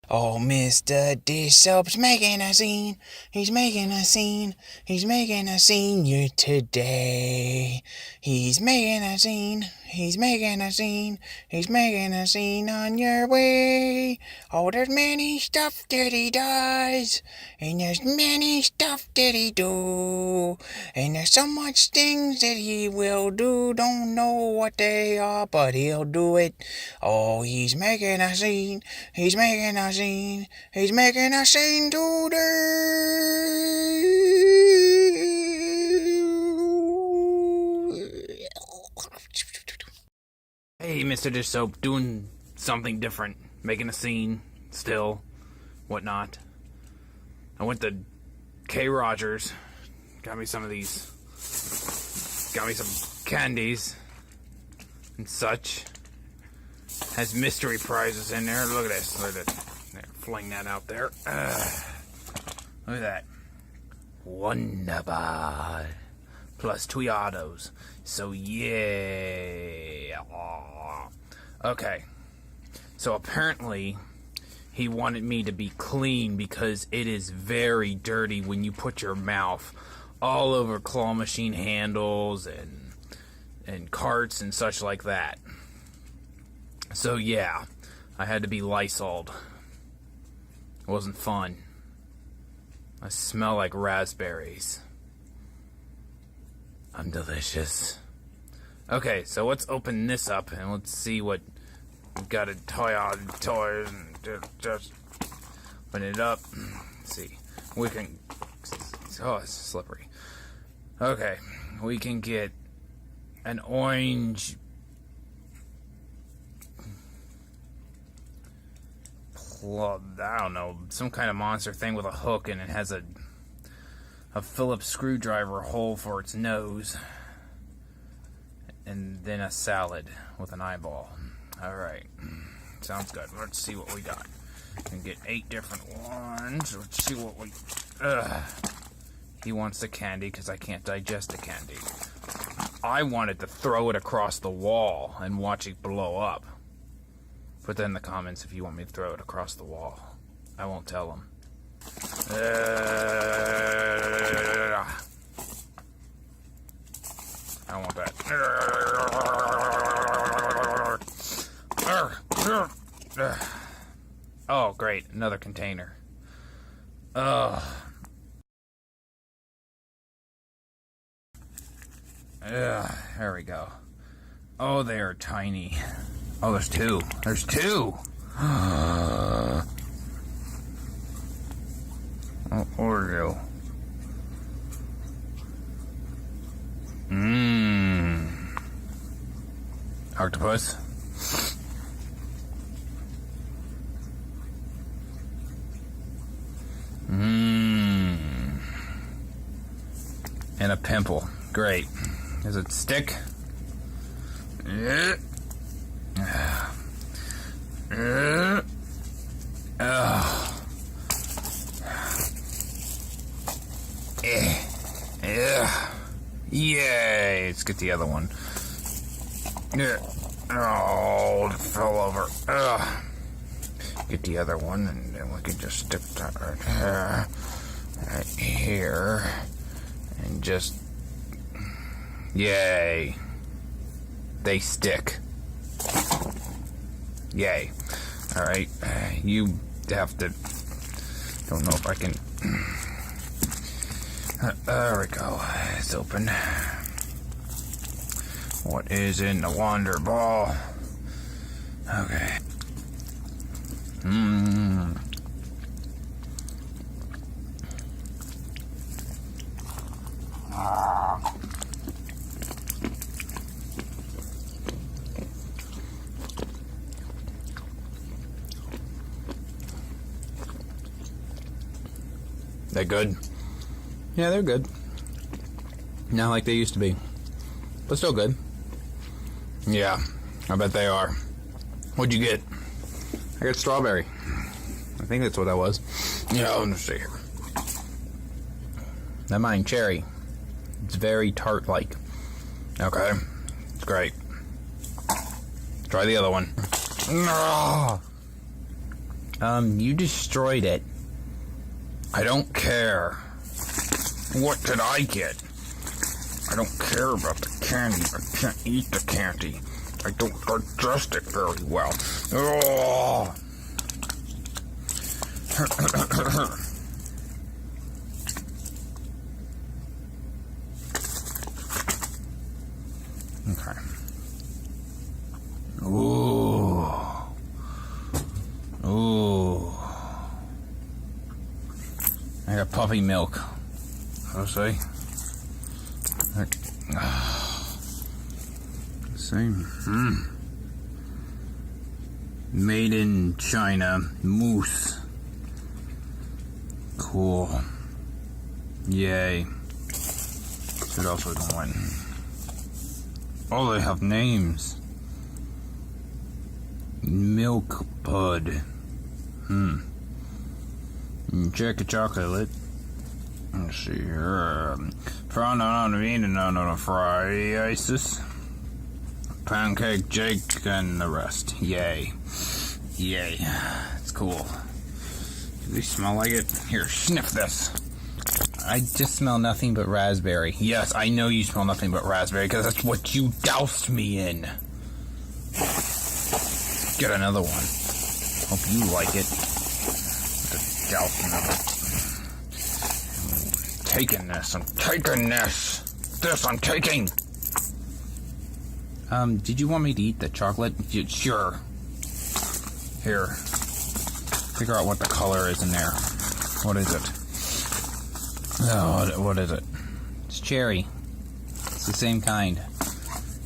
Oh, Mr. Dissope's making a scene. He's making a scene. He's making a scene you today. He's making a scene. He's making a scene. He's making a scene on your way. Oh, there's many stuff that he does. And there's many stuff that he do. And there's so much things that he will do. Don't know what they are, but he'll do it. Oh, he's making a scene. He's making a scene. He's making a scene today. Hey, mr.Dissope, doing something different, making a scene, still, whatnot. I went to K. Rogers, got me some of these, got me some candies and such. Has mystery prizes in there. Look at this. Look at this. There, fling that out there. Look at that. Wonderball. Plus Toyados. So, yeah. Okay. So, apparently, he wanted me to be clean because it is very dirty when you put your mouth all over claw machine handles and carts and such like that. So yeah, I had to be Lysoled. It wasn't fun. I smell like raspberries. I'm delicious. Okay, so let's open this up and let's see what we've got a toy on toys and just open it up. Let's see. We can. Oh, it's slippery. Okay, we can get an orange. I don't know, some kind of monster thing with a hook, and it has a Phillips screwdriver hole for its nose, and then a salad with an eyeball. Alright, sounds good. Let's see what we got. We can get 8 different ones. Let's see what we... He wants the candy because I can't digest the candy. I wanted to throw it across the wall and watch it blow up. Put that in the comments if you want me to throw it across the wall. I won't tell them. I don't want that. Oh, great. Another container. There we go. Oh, they are tiny. Oh, there's 2. There's 2! Oh, Oreo. Octopus. And a pimple. Great. Does it stick? Yay! Let's get the other one. Oh, it fell over. Get the other one, and then we can just stick that right here. And just... Yay. They stick. Yay. Alright, you have to... Don't know if I can... There we go. It's open. What is in the Wonder Ball? Okay. They good? Yeah, they're good. Not like they used to be. But still good. Yeah, I bet they are. What'd you get? I got strawberry. I think that's what that was. Yeah, let me see here. Not mine, cherry. It's very tart-like. Okay, it's great. Try the other one. You destroyed it. I don't care. What did I get? I don't care about the candy. I can't eat the candy. I don't digest it very well. Oh. Okay. Ooh. Ooh. I got puppy milk. I'll say. Same. Made in China. Mousse. Cool. Yay. What else are we going? Oh, they have names. Milk Bud. Check a chocolate. Let's see here. Prawn on the bean and on the fry ices. Pancake Jake and the rest. Yay. Yay. It's cool. Do they smell like it? Here, sniff this. I just smell nothing but raspberry. Yes, I know you smell nothing but raspberry because that's what you doused me in. Get another one. Hope you like it. The dousing of it. I'm taking this. I'm taking this. This I'm taking. Did you want me to eat the chocolate? Sure. Here. Figure out what the color is in there. What is it? Oh, what is it? It's cherry. It's the same kind.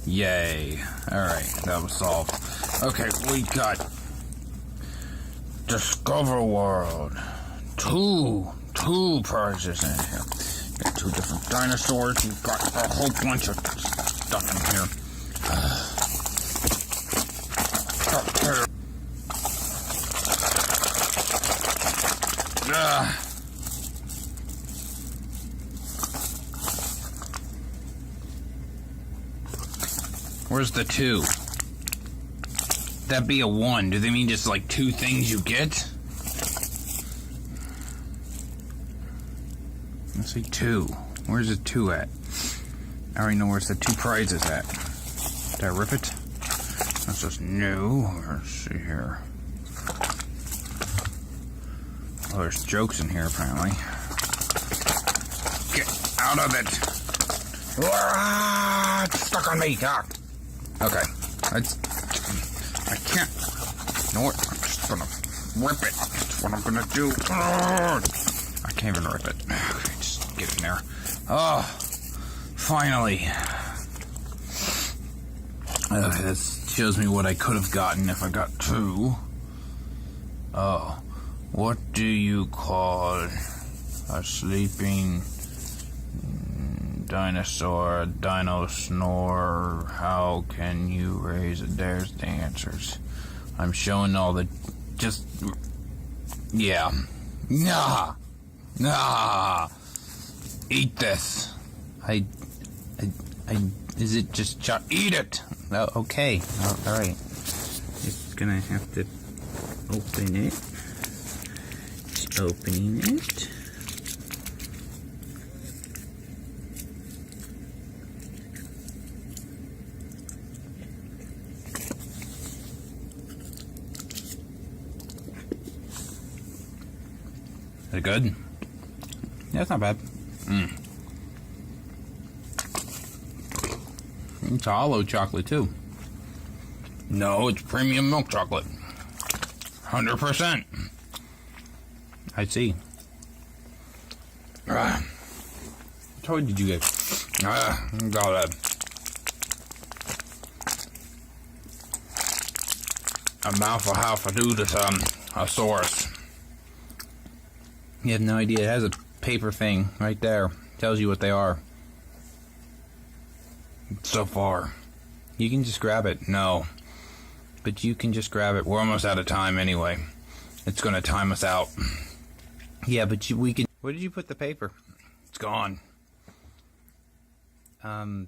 Yay. Alright, that was solved. Okay, we got Discover World. Two prizes in here. Got 2 different dinosaurs. We've got a whole bunch of stuff in here. Where's the 2? That'd be a 1. Do they mean just like 2 things you get? Let's see 2. Where's the 2 at? I already know where's the 2 prizes at. Did I rip it? That's just no. Let's see here. Oh, there's jokes in here apparently. Get out of it! Ah, it's stuck on me! Ah. Okay. I can't. You know what? I'm just gonna rip it. That's what I'm gonna do. I can't even rip it. Okay, just get in there. Oh, finally. Okay, this shows me what I could have gotten if I got 2. Oh, what do you call a sleeping dinosaur, dino snore? How can you raise it? There's the answers. I'm showing all the, just, yeah. Nah. Eat this. Is it just eat it? Oh, okay. Alright. Just gonna have to open it. Just opening it. Is it good? Yeah, it's not bad. It's hollow chocolate too. No, it's premium milk chocolate. 100%. I see. What toy did you get? Got a mouth of how to do this, a source. You have no idea. It has a paper thing right there. Tells you what they are. So far. You can just grab it. No. But you can just grab it. We're almost out of time anyway. It's going to time us out. Yeah, but we can... Where did you put the paper? It's gone.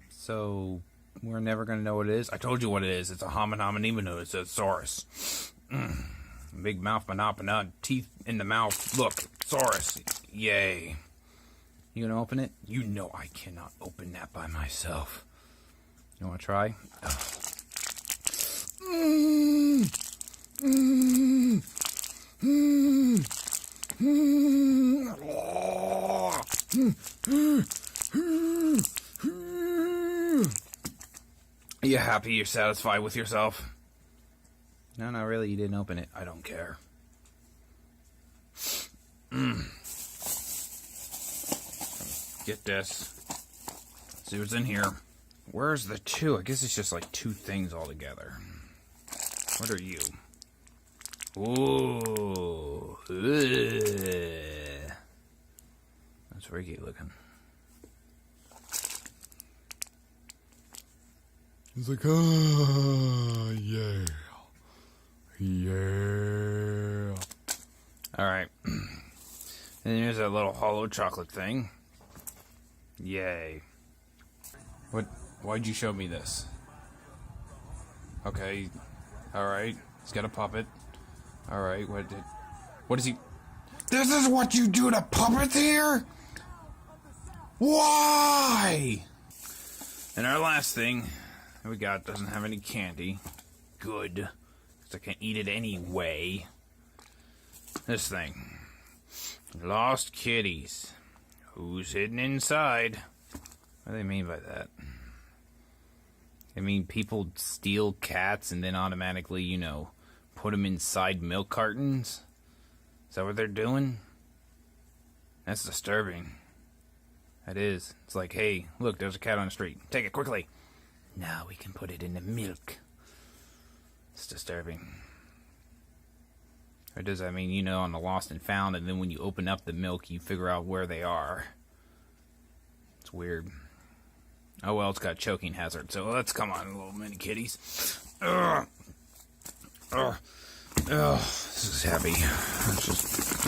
So... We're never going to know what it is? I told you what it is. It's a hominid hominimino. It's a saurus. Big mouth, manopana, teeth in the mouth. Look, Saurus. Yay. You gonna open it? You know I cannot open that by myself. You wanna try? Are you happy? You're satisfied with yourself? No, not really. You didn't open it. I don't care. Get this. See what's in here. Where's the two? I guess it's just like two things all together. What are you? Ooh. Ugh. That's freaky looking. He's like, ah, yeah. Yeah. Alright. And here's that little hollow chocolate thing. Yay. What? Why'd you show me this? Okay. Alright. He's got a puppet. Alright. What is he? This is what you do to puppets here? Why? And our last thing we got doesn't have any candy. Good. Because I can't eat it anyway. This thing. Lost kitties. Who's hidden inside? What do they mean by that? I mean, people steal cats and then automatically, you know, put them inside milk cartons? Is that what they're doing? That's disturbing. That is. It's like, hey, look, there's a cat on the street. Take it quickly. Now we can put it in the milk. It's disturbing. Or does that mean, you know, on the lost and found, and then when you open up the milk, you figure out where they are? It's weird. Oh well, it's got choking hazard, so let's come on, little mini kitties. Ugh. Ugh. Ugh. This is heavy. It's just...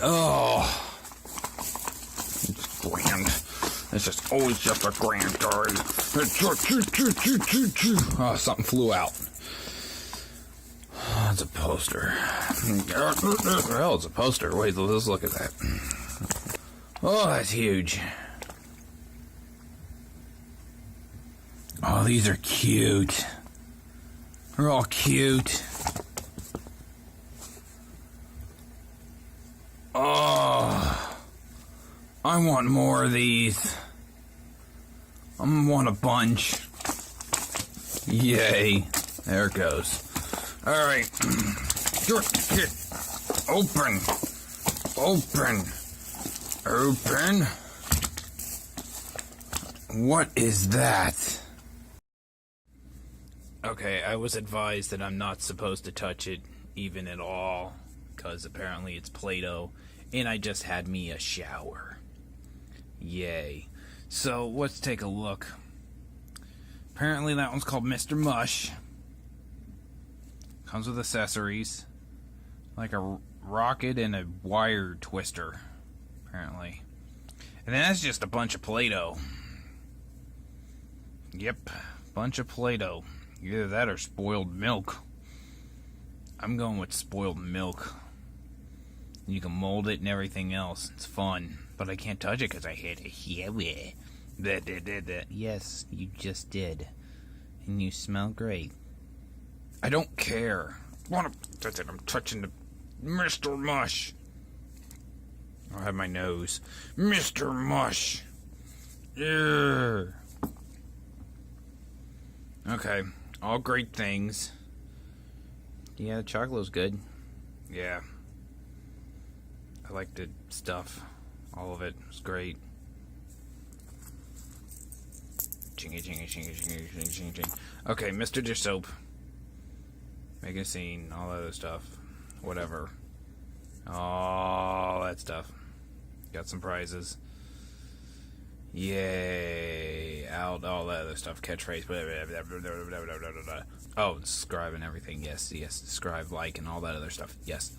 Oh. It's grand. It's just always just a grand story. Oh, something flew out. Oh, it's a poster. Well, it's a poster. Wait, let's look at that. Oh, that's huge. Oh, these are cute. They're all cute. Oh, I want more of these. I want a bunch. Yay. There it goes. Alright. Open. Open. Open. What is that? Okay, I was advised that I'm not supposed to touch it even at all, because apparently it's Play-Doh, and I just had me a shower. Yay. So, let's take a look. Apparently that one's called Mr. Mush. Comes with accessories. Like a rocket and a wire twister, apparently. And then that's just a bunch of Play-Doh. Yep, bunch of Play-Doh. Either that or spoiled milk. I'm going with spoiled milk. You can mold it and everything else. It's fun. But I can't touch it because I hit it. Yes, you just did. And you smell great. I don't care. That's it. I'm touching the Mr. Mush. I'll have my nose. Mr. Mush. Yeah. Okay. All great things. Yeah, the chocolate's good. Yeah. I like the stuff. All of it. It's great. Chingy, chingy, chingy, chingy, chingy, chingy, chingy. Okay, mr.Dissope. Making a scene, all that other stuff. Whatever. All that stuff. Got some prizes. Yay. Out, all that other stuff. Catchphrase. Oh, subscribe and everything. Yes, yes. Subscribe, like, and all that other stuff. Yes.